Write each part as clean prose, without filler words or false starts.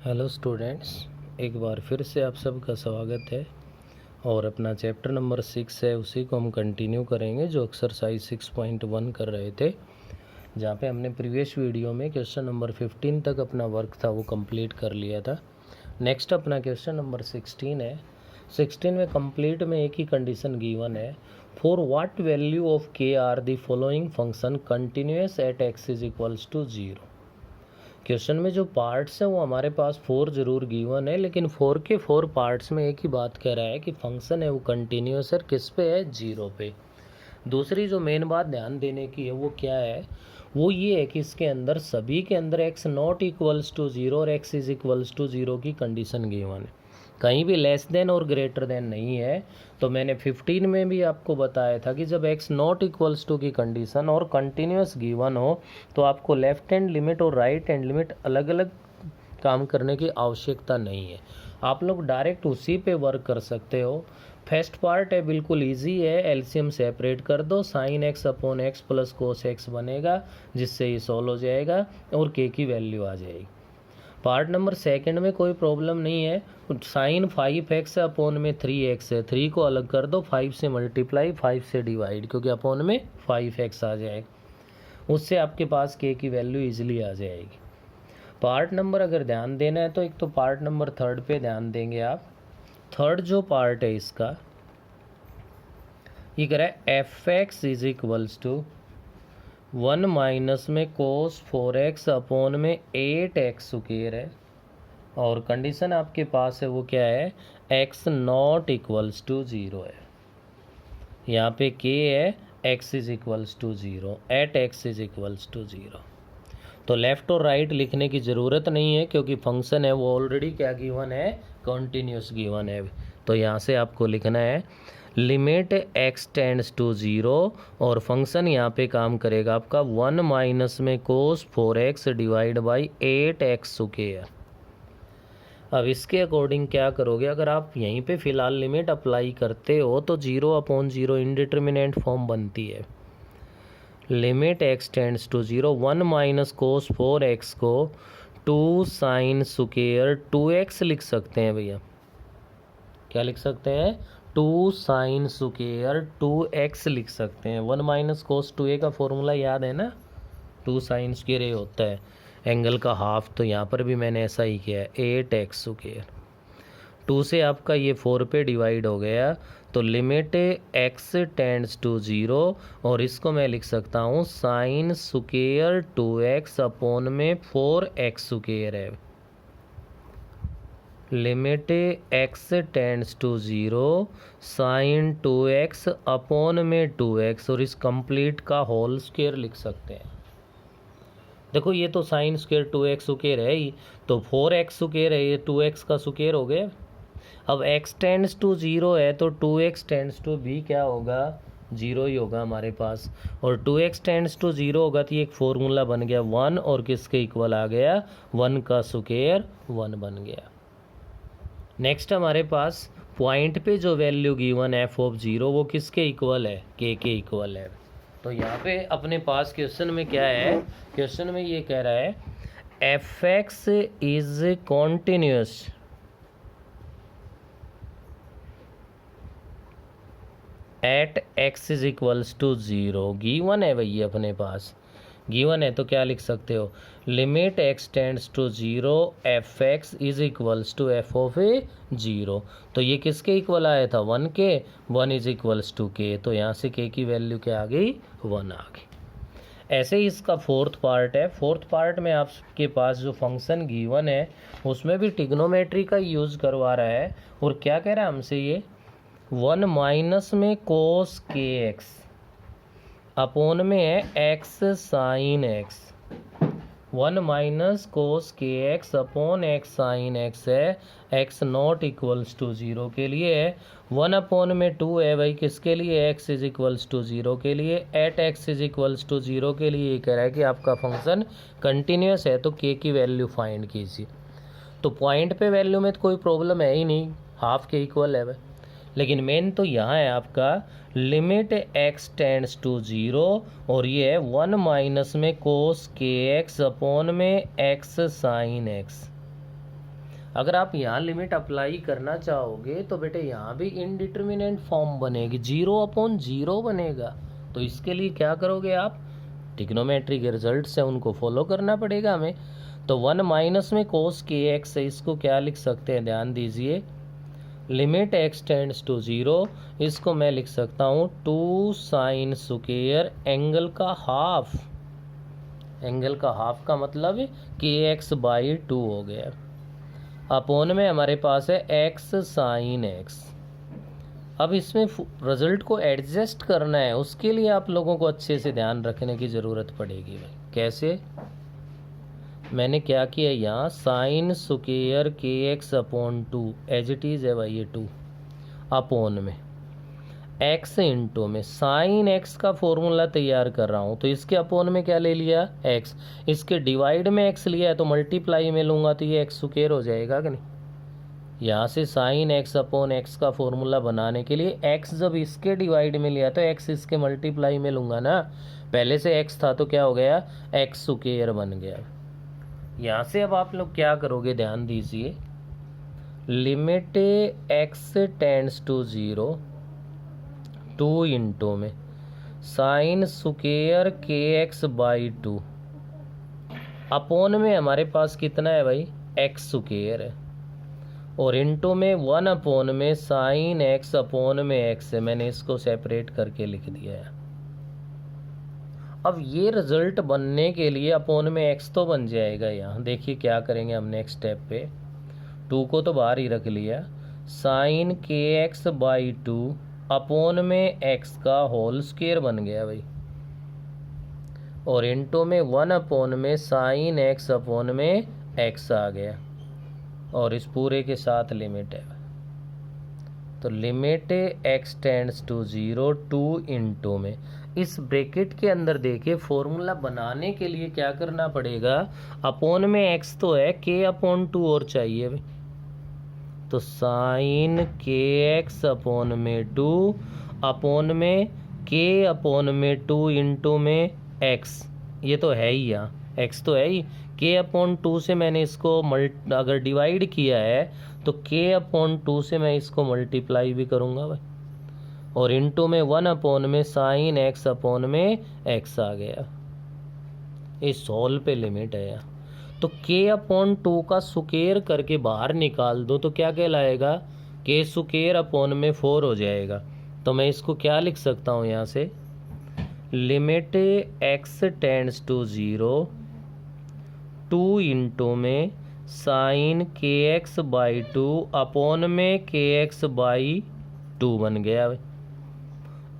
Hello students, एक बार फिर से आप सबका स्वागत है। और अपना चैप्टर नंबर 6 है, उसी को हम कंटिन्यू करेंगे जो एक्सरसाइज 6.1 कर रहे थे, जहाँ पे हमने प्रीवियस वीडियो में क्वेश्चन नंबर 15 तक अपना वर्क था वो कंप्लीट कर लिया था। नेक्स्ट अपना क्वेश्चन नंबर 16 है। 16 में कंप्लीट में एक ही कंडीशन गिवन है, for what value of k are the following function continuous at x is equals to 0। Question में जो पार्ट्स हैं वो हमारे पास 4 ज़रूर गिवन है, लेकिन 4 के 4 पार्ट्स में एक ही बात कह रहा है कि फंक्शन है वो कंटिन्यूस है, किस पे है, 0 पे। दूसरी जो मेन बात ध्यान देने की है वो क्या है, वो ये है कि इसके अंदर सभी के अंदर x नॉट इक्वल्स टू 0 और x इज इक्वल्स टू 0 की कंडीशन गिवन है। कहीं भी लेस देन और ग्रेटर देन नहीं है। तो मैंने 15 में भी आपको बताया था कि जब x नॉट इक्वल्स टू की कंडीशन और कंटिन्यूस गिवन हो तो आपको लेफ्ट हैंड लिमिट और राइट हैंड लिमिट अलग अलग काम करने की आवश्यकता नहीं है, आप लोग डायरेक्ट उसी पे वर्क कर सकते हो। फर्स्ट पार्ट है बिल्कुल इजी है, एलसीएम सेपरेट कर दो, sine x upon x plus cos x बनेगा, जिससे ये सॉल्व हो जाएगा और के की वैल्यू आ जाएगी। पार्ट नंबर सेकंड में कोई प्रॉब्लम नहीं है, साइन 5x अपॉन में 3x है, 3 को अलग कर दो, 5 से मल्टीप्लाई, 5 से डिवाइड, क्योंकि अपॉन में 5x आ जाएगा, उससे आपके पास k की वैल्यू इजीली आ जाएगी। पार्ट नंबर अगर ध्यान देना है तो एक तो पार्ट नंबर 3 पे ध्यान देंगे आप। थर्ड जो पार्ट है इसका, ये कह रहा है fx is equals to 1 minus में कोस 4x अपॉन में 8x स्क्वायर है, और कंडीशन आपके पास है वो क्या है, x नॉट इक्वल्स टू 0 है। यहाँ पे k है, x is equals to 0, at x is equals to 0। तो लेफ़्ट और राइट लिखने की ज़रूरत नहीं है, क्योंकि फंक्शन है वो ऑलरेडी क्या गिवन है, कॉन्टीन्यूस गिवन है। तो यहाँ से आपको लिखना है लिमिट x टेंड्स टू 0, और फंक्शन यहाँ पे काम करेगा आपका 1 माइनस में cos 4x divide by 8x square. अब इसके अकॉर्डिंग क्या करोगे, अगर आप यहीं पे फ़िलहाल लिमिट अप्लाई करते हो तो 0 अपॉन 0 इनडिटर्मिनेंट फॉर्म बनती है। Limit x tends to 0, 1 minus cos 4x को 2 साइन स्क्वायर 2x लिख सकते हैं भैया। क्या लिख सकते हैं, 2 साइन स्क्वायर 2x लिख सकते हैं। 1 माइनस कोस 2a का फॉर्मूला याद है ना, 2 साइन स्क्वायर ये होता है एंगल का हाफ, तो यहाँ पर भी मैंने ऐसा ही किया है, 8x स्क्वायर। 2 से आपका ये 4 पे डिवाइड हो गया, तो लिमिट x टेंड्स टू 0, और इसको मैं लिख सकता हूँ साइन स्क्वायर 2x अपॉन में 4x स्क्वायर है। Limit x tends to 0 sine 2x upon में 2x, और इस कंप्लीट का होल स्क्वायर लिख सकते हैं। देखो ये तो साइन स्क्वायर 2x स्क्वायर है ही, तो 4x स्क्वायर है, ये 2x का स्क्वायर हो गया। अब x टेंड्स टू 0 है तो 2x टेंड्स टू भी क्या होगा, 0 ही होगा हमारे पास, और 2x टेंड्स टू 0 होगा तो ये एक फॉर्मूला बन गया 1, और किसके इक्वल आ गया, 1 का स्क्वायर 1 बन गया। नेक्स्ट हमारे पास पॉइंट पे जो वैल्यू गिवन है f ऑफ 0 वो किसके इक्वल है, k के इक्वल है। तो यहाँ पे अपने पास क्वेश्चन में क्या है, क्वेश्चन में ये कह रहा है fx is continuous at x is equals to 0, given है भैया अपने पास, गिवन है तो क्या लिख सकते हो, limit x tends to 0 fx is equals to f of 0। तो ये किसके इक्वल आया था, 1 के, 1 इज इक्वल्स टू k, तो यहाँ से k की वैल्यू क्या आ गई, 1 आ गई। ऐसे ही इसका फोर्थ पार्ट है। फोर्थ पार्ट में आपके पास जो फंक्शन गिवन है उसमें भी ट्रिग्नोमेट्री का यूज़ करवा रहा है, और क्या कह रहा है हमसे, ये 1 माइनस में कोस के एक्स अपॉन में है x sine x, 1 minus cos के x upon x sine x है, एक्स नॉट इक्वल्स टू 0 के लिए है, 1 अपॉन में 2 है भाई किसके लिए, x इज इक्वल्स टू 0 के लिए, at x is equals to 0 के लिए। ये कह रहा है कि आपका फंक्शन कंटिन्यूस है, तो k की वैल्यू फाइंड कीजिए। तो पॉइंट पे वैल्यू में तो कोई प्रॉब्लम है ही नहीं, हाफ के इक्वल है भाई, लेकिन मेन तो यहाँ है आपका लिमिट x टेंड्स टू 0, और ये है 1 माइनस में कोस के एक्स अपॉन में x साइन एक्स। अगर आप यहाँ लिमिट अप्लाई करना चाहोगे तो बेटे यहाँ भी इनडिटर्मिनेंट फॉर्म बनेगी, 0/0 बनेगा। तो इसके लिए क्या करोगे आप, ट्रिग्नोमेट्री के रिजल्ट्स हैं उनको फॉलो करना पड़ेगा हमें। तो 1 माइनस में कोस के एक्स है, इसको क्या लिख सकते हैं, ध्यान दीजिए, लिमिट एक्स टेंड्स टू 0, इसको मैं लिख सकता हूँ 2 साइन स्क्वायर एंगल का हाफ। एंगल का हाफ का मतलब के एक्स बाई 2 हो गया। अपोन में हमारे पास है एक्स साइन एक्स। अब इसमें रिजल्ट को एडजस्ट करना है, उसके लिए आप लोगों को अच्छे से ध्यान रखने की ज़रूरत पड़ेगी भाई। कैसे, मैंने क्या किया यहाँ, sine square k x upon 2 as it is है भाई, ये 2 अपोन में एक्स इंटू में साइन एक्स का फॉर्मूला तैयार कर रहा हूँ, तो इसके अपोन में क्या ले लिया, एक्स, इसके डिवाइड में एक्स लिया है तो मल्टीप्लाई में लूँगा तो ये एक्स स्क्वायर हो जाएगा कि नहीं। यहाँ से साइन एक्स अपॉन एक्स का फॉर्मूला बनाने के लिए एक्स जब इसके डिवाइड में लिया तो एक्स इसके मल्टीप्लाई में लूँगा ना, पहले से एक्स था तो क्या हो गया, एक्स स्क्वायर बन गया। यहाँ से अब आप लोग क्या करोगे, ध्यान दीजिए, limit x tends to 0, 2 into में sine square k x by 2 upon में हमारे पास कितना है भाई, एक्स स्क्वायर है, और इंटू में 1 अपोन में साइन एक्स अपोन में एक्स है। मैंने इसको सेपरेट करके लिख दिया है। अब ये रिजल्ट बनने के लिए अपोन में एक्स तो बन जाएगा। यहाँ देखिए क्या करेंगे हम नेक्स्ट स्टेप पे, 2 को तो बाहर ही रख लिया, sine k x by 2 upon में एक्स का होल स्क्वायर बन गया भाई, और इंटू में 1 अपोन में साइन एक्स अपोन में एक्स आ गया, और इस पूरे के साथ लिमिट है। तो limit x tends to 0, 2 into में, इस ब्रैकेट के अंदर देखिए फॉर्मूला बनाने के लिए क्या करना पड़ेगा, अपोन में एक्स तो है, के अपॉन 2 और चाहिए भाई, तो साइन के एक्स अपोन में 2 अपोन में के अपोन में 2 इंटू में एक्स, ये तो है ही, यहाँ एक्स तो है ही, के अपॉन 2 से मैंने इसको अगर डिवाइड किया है तो के अपॉन 2 से मैं इसको मल्टीप्लाई भी करूँगा भाई, और इंटू में 1 अपोन में साइन एक्स अपोन में एक्स आ गया। इस सोल पे लिमिट है यहाँ, तो के अपॉन 2 का स्क्वायर करके बाहर निकाल दो तो क्या कहलाएगा, के स्क्वायर अपोन में 4 हो जाएगा। तो मैं इसको क्या लिख सकता हूँ यहाँ से, limit x tends to 0, 2 into में sine k x by 2 upon में के एक्स बाई 2 बन गया भाई,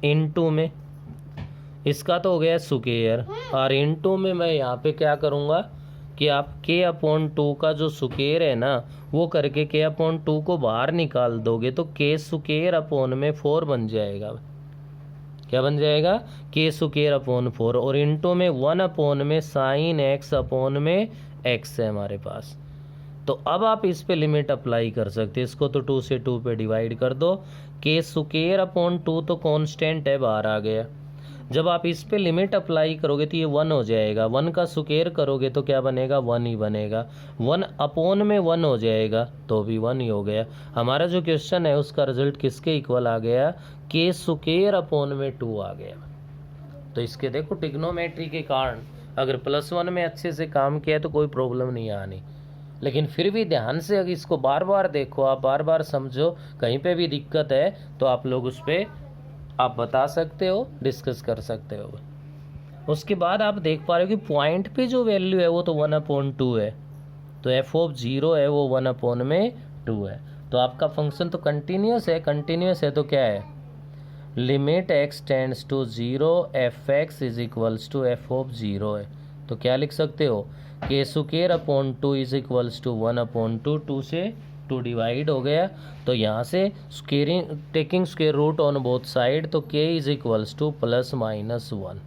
इंटू में इसका तो हो गया स्क्वायर, और इंटू में मैं यहाँ पे क्या करूँगा कि आप के अपॉन 2 का जो स्क्वायर है ना वो करके के अपॉन 2 को बाहर निकाल दोगे तो के स्क्वायर अपॉन में 4 बन जाएगा। क्या बन जाएगा, के स्क्वायर अपॉन 4, और इंटू में 1 अपोन में साइन एक्स अपॉन में एक्स है हमारे पास। तो अब आप इस पे लिमिट अप्लाई कर सकते हैं, इसको तो 2 से 2 पे डिवाइड कर दो, के स्क्वायर अपॉन 2 तो कांस्टेंट है, बाहर आ गया। जब आप इस पे लिमिट अप्लाई करोगे तो ये 1 हो जाएगा, 1 का स्क्वायर करोगे तो क्या बनेगा, 1 ही बनेगा, 1 अपोन में 1 हो जाएगा तो भी 1 ही हो गया। हमारा जो क्वेश्चन है उसका रिजल्ट किसके इक्वल आ गया, के स्क्वायर अपॉन में 2 आ गया। तो इसके देखो ट्रिग्नोमेट्री के कारण अगर +1 में अच्छे से काम किया तो कोई प्रॉब्लम नहीं आनी, लेकिन फिर भी ध्यान से अगर इसको बार बार देखो, आप बार बार समझो, कहीं पे भी दिक्कत है तो आप लोग उस पर आप बता सकते हो, डिस्कस कर सकते हो। उसके बाद आप देख पा रहे हो कि पॉइंट पे जो वैल्यू है वो तो 1/2 है, तो एफ ऑफ 0 है वो 1/2 है। तो आपका फंक्शन तो कंटिन्यूस है, कंटिन्यूस है तो क्या है, limit x tends to 0 f x is equals to f of 0 है। तो क्या लिख सकते हो, k square upon 2 is equals to 1/2, 2 से 2 डिवाइड हो गया, तो यहाँ से squaring taking square root on both side, तो के इज इक्वल्स टू +-1।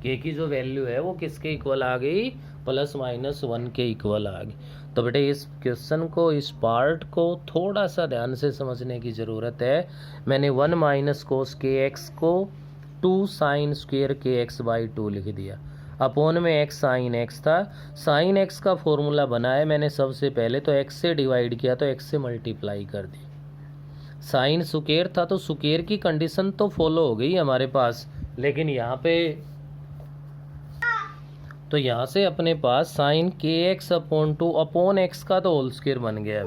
के की जो वैल्यू है वो किसके इक्वल आ गई, +-1 के इक्वल आ गई। तो बेटे इस क्वेश्चन को, इस पार्ट को थोड़ा सा ध्यान से समझने की ज़रूरत है। मैंने 1 - cos के एक्स को 2 sin² के एक्स बाई 2 लिख दिया। अपोन में एक्स साइन एक्स था। साइन एक्स का फॉर्मूला बनाया मैंने सबसे पहले, तो एक्स से डिवाइड किया तो एक्स से मल्टीप्लाई कर दी। साइन सुकेर था तो सुकेर की कंडीशन तो फॉलो हो गई हमारे पास, लेकिन यहाँ पे तो यहाँ से अपने पास sign k x upon 2 upon x का तो होल स्क्वायर बन गया।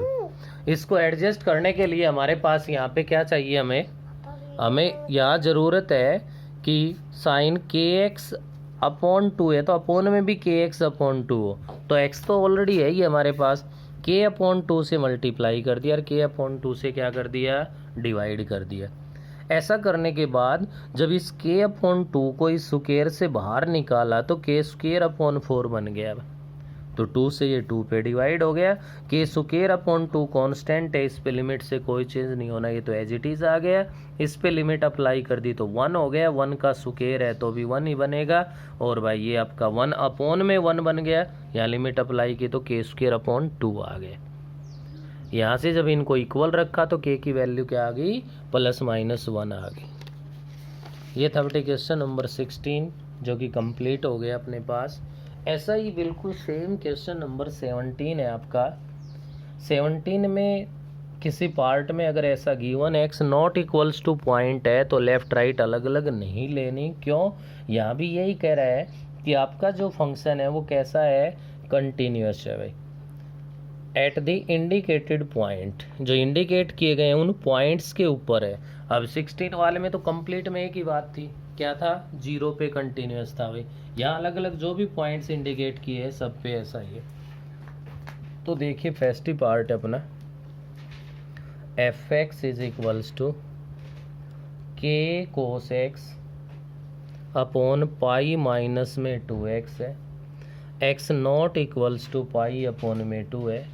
इसको एडजस्ट करने के लिए हमारे पास यहाँ पे क्या चाहिए, हमें यहाँ ज़रूरत है कि साइन के एक्स अपॉन 2 है तो अपोन में भी के एक्स अपॉन 2 हो, तो एक्स तो ऑलरेडी है ही हमारे पास, के अपॉन 2 से मल्टीप्लाई कर दिया और के अपॉन 2 से क्या कर दिया, डिवाइड कर दिया। ऐसा करने के बाद जब इस के अपॉन 2 को इस स्क्वायर से बाहर निकाला तो के स्क्वायर अपॉन 4 बन गया, तो 2 से ये 2 पे डिवाइड हो गया। के स्क्वायर अपॉन 2 कांस्टेंट है, इस पे लिमिट से कोई चेंज नहीं होना, ये तो एज इट इज़ आ गया। इस पे लिमिट अप्लाई कर दी तो 1 हो गया, 1 का स्क्वायर है तो भी 1 ही बनेगा। और भाई ये आपका 1 अपॉन में 1 बन गया, यहाँ लिमिट अप्लाई की तो के स्क्वायर अपॉन 2 आ गया। यहाँ से जब इनको इक्वल रखा तो के की वैल्यू क्या आ गई, ±1 आ गई। ये था बेटे क्वेश्चन नंबर 16 जो कि कंप्लीट हो गया अपने पास। ऐसा ही बिल्कुल सेम क्वेश्चन नंबर 17 है आपका। 17 में किसी पार्ट में अगर ऐसा given x not equals two point है तो लेफ्ट राइट अलग अलग नहीं लेनी। क्यों, यहाँ भी यही कह रहा है कि आपका जो फंक्शन है वो कैसा है, कंटिन्यूअस है भाई, एट द इंडिकेटेड पॉइंट, जो इंडिकेट किए गए हैं उन पॉइंट्स के ऊपर है। अब 16 वाले में तो कंप्लीट में एक ही बात थी, क्या था, 0 पे कंटिन्यूअस था भाई। यहाँ अलग अलग जो भी पॉइंट्स इंडिकेट किए हैं सब पे ऐसा ही है। तो देखिए फर्स्ट ही पार्ट है अपना, F x is equals to K cos x upon pi minus में 2x है, x not equals to pi upon में 2 है,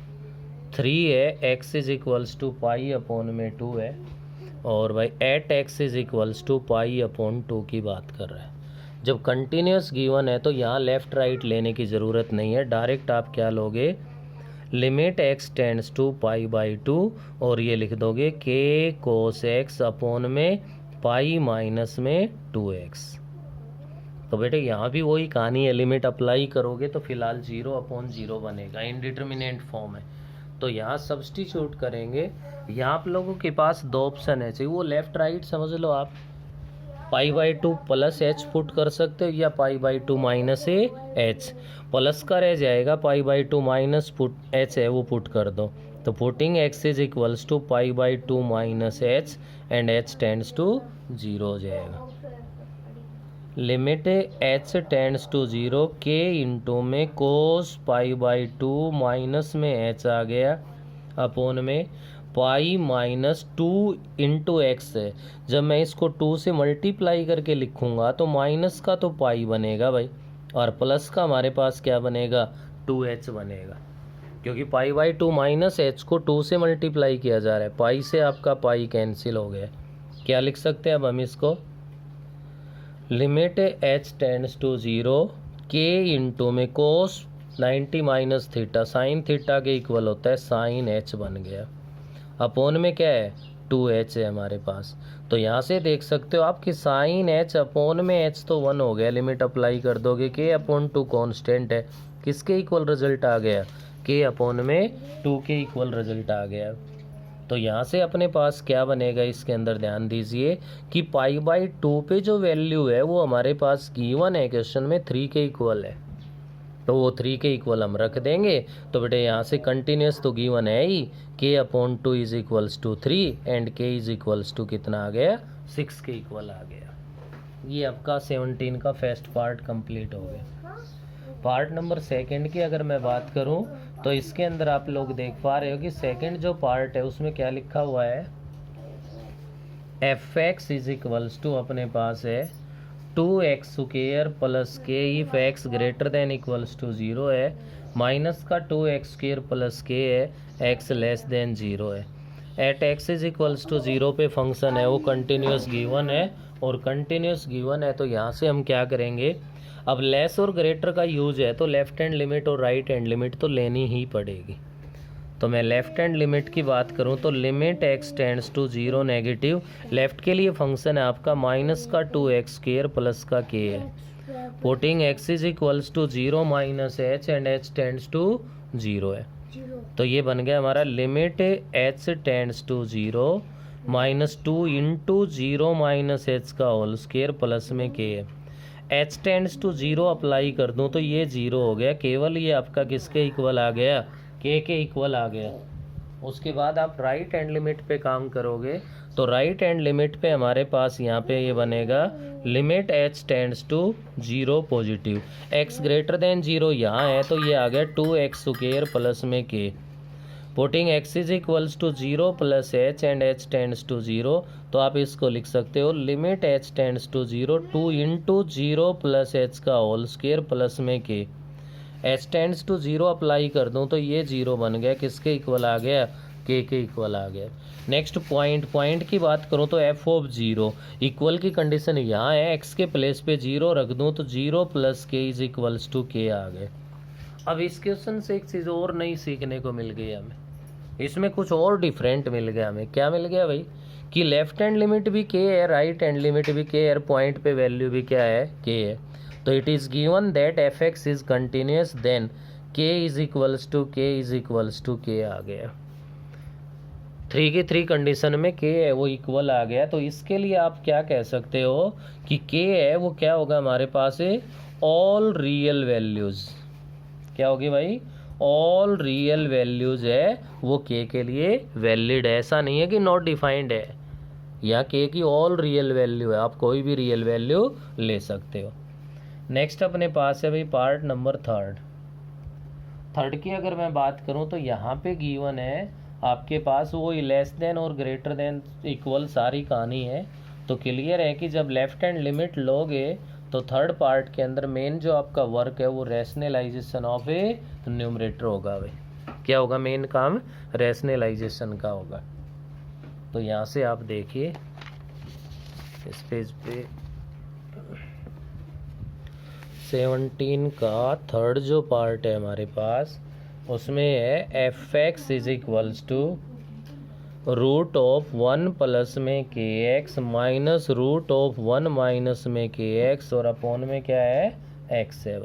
3 है, x is equals to pi upon में 2 है, और भाई at x is equals to pi upon 2 की बात कर रहा है। जब कंटिन्यूस गिवन है तो यहाँ लेफ़्ट राइट लेने की ज़रूरत नहीं है, डायरेक्ट आप क्या लोगे, limit x tends to pi by 2 और ये लिख दोगे के कोस एक्स अपॉन में पाई माइनस में 2x। तो बेटे यहाँ भी वही कहानी है, लिमिट अप्लाई करोगे तो फिलहाल 0/0 बनेगा, इनडिटर्मिनेंट फॉर्म है। तो यहाँ सब्स्टिट्यूट करेंगे, यहाँ आप लोगों के पास 2 ऑप्शन है, चाहिए वो लेफ्ट राइट समझ लो आप, π/2 प्लस h पुट कर सकते हो या π/2 माइनस h, प्लस का रह जाएगा, π/2 माइनस पुट h है वो पुट कर दो, तो putting x is equals to π/2 minus h and h tends to 0 हो जाएगा। Limit h tends to 0 k into में कोस π/2 माइनस में h आ गया अपॉन में पाई माइनस 2 इंटू एक्स है। जब मैं इसको 2 से मल्टीप्लाई करके लिखूंगा तो माइनस का तो पाई बनेगा भाई, और प्लस का हमारे पास क्या बनेगा, 2h बनेगा, क्योंकि π/2 माइनस h को 2 से मल्टीप्लाई किया जा रहा है, पाई से आपका पाई कैंसिल हो गया। क्या लिख सकते हैं अब हम इसको, limit h tends to 0 k into में cos 90 minus theta, sine theta के इक्वल होता है साइन h बन गया, अपोन में क्या है 2h है हमारे पास। तो यहाँ से देख सकते हो आप कि साइन h अपोन में h तो 1 हो गया, लिमिट अप्लाई कर दोगे k अपॉन 2 कांस्टेंट है, किसके इक्वल रिजल्ट आ गया, k अपॉन में 2 के इक्वल रिजल्ट आ गया। तो यहाँ से अपने पास क्या बनेगा, इसके अंदर ध्यान दीजिए कि π/2 पे जो वैल्यू है वो हमारे पास गिवन है क्वेश्चन में 3 के इक्वल है, तो वो 3 के इक्वल हम रख देंगे। तो बेटे यहाँ से कंटिन्यूस तो गिवन है ही, k upon 2 is equals to 3 and k is equals to कितना आ गया, 6 के इक्वल आ गया। ये आपका 17 का फर्स्ट पार्ट कंप्लीट हो गया। पार्ट नंबर सेकंड की अगर मैं बात करूं तो इसके अंदर आप लोग देख पा रहे हो कि सेकंड जो पार्ट है उसमें क्या लिखा हुआ है, f x is equals to अपने पास है 2x square plus k if x greater than equals to 0 है, माइनस का 2x स्क्वायर प्लस के है, x लेस देन 0 है। At x is equals to 0 पे फंक्शन है वो कंटिन्यूस गिवन है, और कंटिन्यूस गिवन है तो यहाँ से हम क्या करेंगे, अब लेस और ग्रेटर का यूज है तो लेफ्ट हैंड लिमिट और राइट हैंड लिमिट तो लेनी ही पड़ेगी। तो मैं लेफ्ट हैंड लिमिट की बात करूं तो limit x tends to 0 negative, left के लिए फंक्शन है आपका माइनस का 2x स्क्वायर प्लस का k है, putting x is equals to 0 minus h and h tends to 0 है, तो ये बन गया हमारा limit h tends to 0 minus 2 into 0 minus h का होल स्क्वायर प्लस में k है। h टेंड्स टू 0 अप्लाई कर दूं तो ये 0 हो गया, केवल ये आपका किसके इक्वल आ गया, k के इक्वल आ गया। उसके बाद आप राइट हैंड लिमिट पे काम करोगे तो राइट हैंड लिमिट पे हमारे पास यहाँ पे ये बनेगा limit h tends to 0 positive, x greater than 0 यहाँ है तो ये आ गया 2x स्क्वायर प्लस में k। Putting x is equals to 0 plus h and h tends to 0, तो आप इसको लिख सकते हो limit h tends to 0 2 into 0 plus h का होल स्क्वायर प्लस में k। h tends to 0 apply कर दूं तो ये 0 बन गया, किसके इक्वल आ गया, k के इक्वल आ गया। नेक्स्ट पॉइंट की बात करूं तो f ऑफ 0 इक्वल की कंडीशन यहाँ है, x के प्लेस पे 0 रख दूं तो 0 plus k is equals to k आ गए। अब इस क्वेश्चन से एक चीज़ और नई सीखने को मिल गई हमें, इसमें कुछ और डिफरेंट मिल गया हमें। क्या मिल गया भाई, कि लेफ्ट हैंड लिमिट भी k है, राइट हैंड लिमिट भी k है, पॉइंट पे वैल्यू भी क्या है, k है। तो it is given that fx is continuous then k is equals to k आ गया। 3 की 3 कंडीशन में k है वो इक्वल आ गया, तो इसके लिए आप क्या कह सकते हो कि k है वो क्या होगा हमारे पास है ऑल रियल वैल्यूज़। क्या होगी भाई, ऑल रियल वैल्यूज़ है वो k के लिए वैलिड है, ऐसा नहीं है कि नॉट डिफाइंड है। यहाँ k की ऑल रियल वैल्यू है, आप कोई भी रियल वैल्यू ले सकते हो। नेक्स्ट अपने पास है भाई पार्ट नंबर थर्ड की अगर मैं बात करूं तो यहाँ पे गिवन है आपके पास वो लेस देन और ग्रेटर देन इक्वल सारी कहानी है। तो क्लियर है कि जब लेफ्ट हैंड लिमिट लोगे तो थर्ड पार्ट के अंदर मेन जो आपका वर्क है वो रैशनलाइजेशन ऑफ ए न्यूमरेटर होगा भाई। क्या होगा, मेन काम रैशनलाइजेशन का होगा। तो यहाँ से आप देखिए इस पेज पे 17 का थर्ड जो पार्ट है हमारे पास उसमें है fx is equals to root of 1 plus में kx minus root of 1 minus में kx और अपॉन में क्या है x है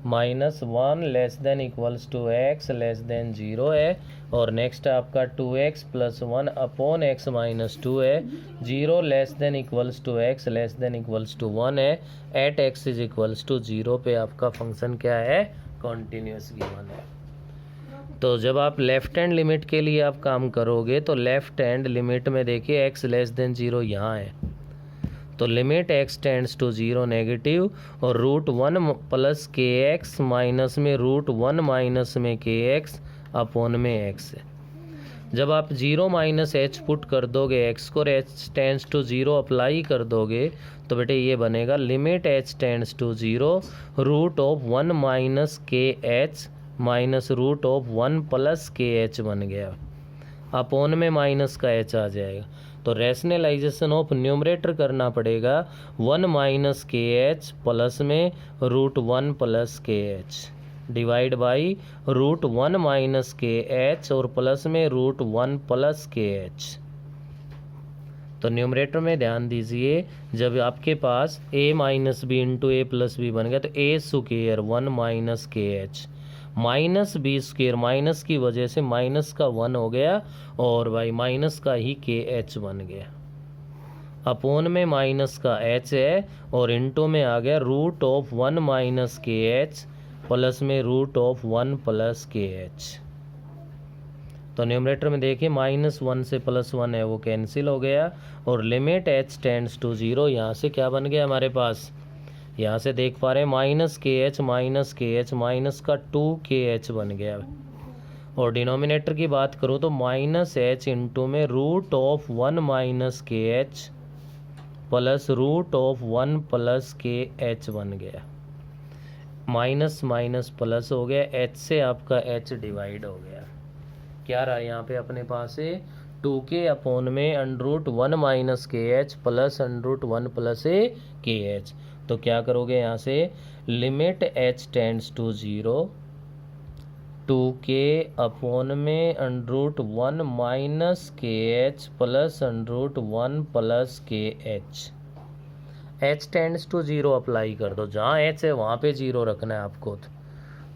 minus 1 less than equals to x less than 0 है। और नेक्स्ट आपका 2x plus 1 upon x minus 2 है, 0 less than equals to x less than equals to 1 है। At x is equals to 0 पे आपका फंक्शन क्या है, कॉन्टिन्यूस गिवन है। तो जब आप लेफ्ट हैंड लिमिट के लिए आप काम करोगे तो लेफ्ट हैंड लिमिट में देखिए x लेस देन 0 यहाँ है, तो limit x tends to 0 negative और रूट 1 प्लस kx माइनस में रूट 1 माइनस में kx अपॉन में x है। जब आप 0 माइनस h पुट कर दोगे x को, h टेंड्स टू 0 अप्लाई कर दोगे तो बेटे ये बनेगा limit h tends to 0 root of 1 minus kh minus root of 1 plus kh बन गया, अपॉन में माइनस का h आ जाएगा। तो रैशनलाइजेशन ऑफ न्यूमरेटर करना पड़ेगा 1 माइनस kh प्लस में root 1 plus kh divide by root 1 minus kh और प्लस में रूट 1 प्लस kh। तो न्यूमरेटर में ध्यान दीजिए, जब आपके पास a minus b into a plus b बन गया तो a square 1 minus kh minus b square minus की वजह से माइनस का 1 हो गया और भाई माइनस का ही kh बन गया, अपॉन में माइनस का h है और इंटू में आ गया root of 1 minus kh plus में रूट ऑफ 1 प्लस kh। तो न्यूमरेटर में देखिए माइनस 1 से प्लस 1 है वो कैंसिल हो गया और लिमिट h टेंड्स टू 0 यहाँ से क्या बन गया हमारे पास, यहाँ से देख पा रहे हैं माइनस kh माइनस का 2kh बन गया। और डिनोमिनेटर की बात करूँ तो माइनस h इंटू में root of 1 minus kh plus root of 1 plus kh बन गया, माइनस माइनस प्लस हो गया, h से आपका h डिवाइड हो गया। क्या रहा यहाँ पे अपने पास है 2k अपॉन में under root 1 minus kh plus under root 1 plus kh। तो क्या करोगे यहाँ से limit h tends to 0 2k upon में under root 1 minus kh plus under root 1 plus kh h tends to 0 apply कर दो, जहाँ h है वहाँ पे 0 रखना है आपको।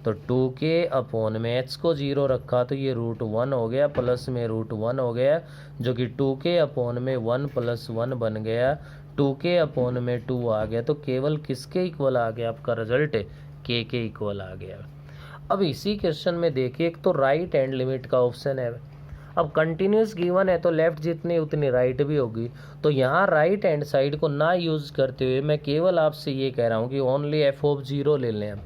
तो 2k अपॉन में h को 0 रखा तो ये √1 हो गया, प्लस में √1 हो गया, जो कि 2k अपॉन में 1 + 1 बन गया, 2k अपॉन में 2 आ गया। तो केवल किसके इक्वल आ गया आपका रिजल्ट, k के इक्वल आ गया। अब इसी क्वेश्चन में देखिए, एक तो राइट हैंड लिमिट का ऑप्शन है। अब कंटिन्यूस गिवन है तो लेफ्ट जितनी उतनी राइट भी होगी। तो यहाँ राइट हैंड साइड को ना यूज करते हुए मैं केवल आपसे ये कह रहा हूँ कि ओनली f(0) ले लें। हम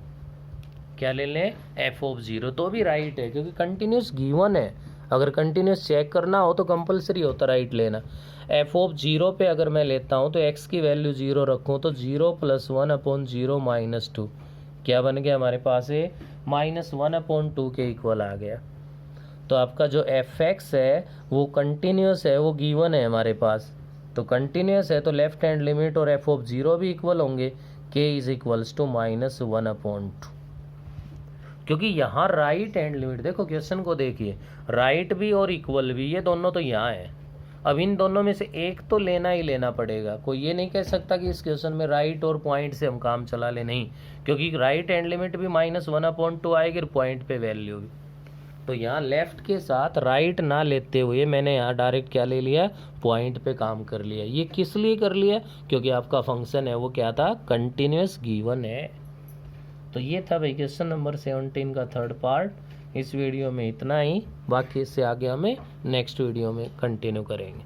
क्या ले लें, f(0), तो भी राइट है क्योंकि कंटिन्यूस गिवन है। अगर कंटिन्यूस चेक करना हो तो कंपलसरी होता राइट लेना। f(0) पे अगर मैं लेता हूँ तो x की वैल्यू 0 रखूँ तो 0 + 1/0 - 2 क्या बन गया हमारे पास है, -1/2 के इक्वल आ गया। तो आपका जो fx है वो कंटिन्यूस है, वो गिवन है हमारे पास। तो कंटिन्यूस है तो लेफ्ट हैंड लिमिट और f(0) भी इक्वल होंगे, k = -1/2, क्योंकि यहाँ राइट हैंड लिमिट देखो, क्वेश्चन को देखिए, राइट भी और इक्वल भी, ये दोनों तो यहाँ है। अब इन दोनों में से एक तो लेना ही लेना पड़ेगा। कोई ये नहीं कह सकता कि इस क्वेश्चन में राइट और पॉइंट से हम काम चला ले, नहीं, क्योंकि राइट हैंड लिमिट भी -1/2 आएगी और पॉइंट पे वैल्यू भी। तो यहाँ लेफ्ट के साथ राइट ना लेते हुए मैंने यहाँ डायरेक्ट क्या ले लिया, पॉइंट पे काम कर लिया। ये किस लिए कर लिया, क्योंकि आपका फंक्शन है वो क्या था, कंटिन्यूस गिवन है। तो ये था भाई क्वेश्चन नंबर 17 का थर्ड पार्ट। इस वीडियो में इतना ही, बाकी इससे आगे हमें नेक्स्ट वीडियो में कंटिन्यू करेंगे।